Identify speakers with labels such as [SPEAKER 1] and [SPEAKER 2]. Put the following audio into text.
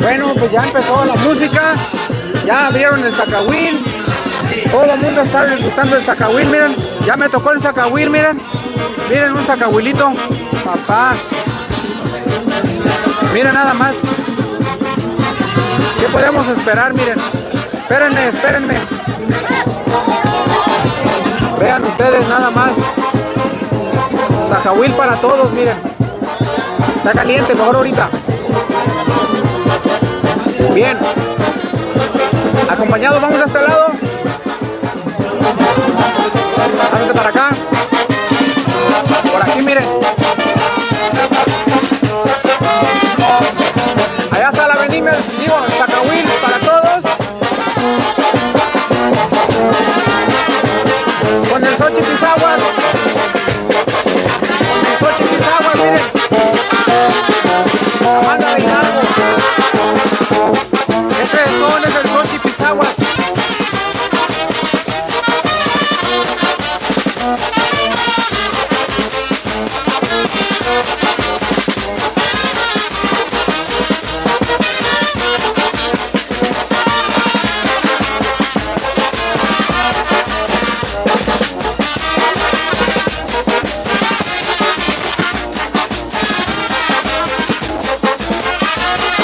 [SPEAKER 1] Bueno, pues ya empezó la música, ya abrieron el zacahuil, todo el mundo está disfrutando el zacahuil, miren, ya me tocó el zacahuil, miren, miren un zacahuilito, papá, miren nada más, ¿qué podemos esperar? Miren, espérenme, espérenme, vean ustedes nada más, zacahuil para todos, miren, está caliente, mejor ahorita. Bien, acompañados vamos a este lado, pásate para acá, por aquí miren,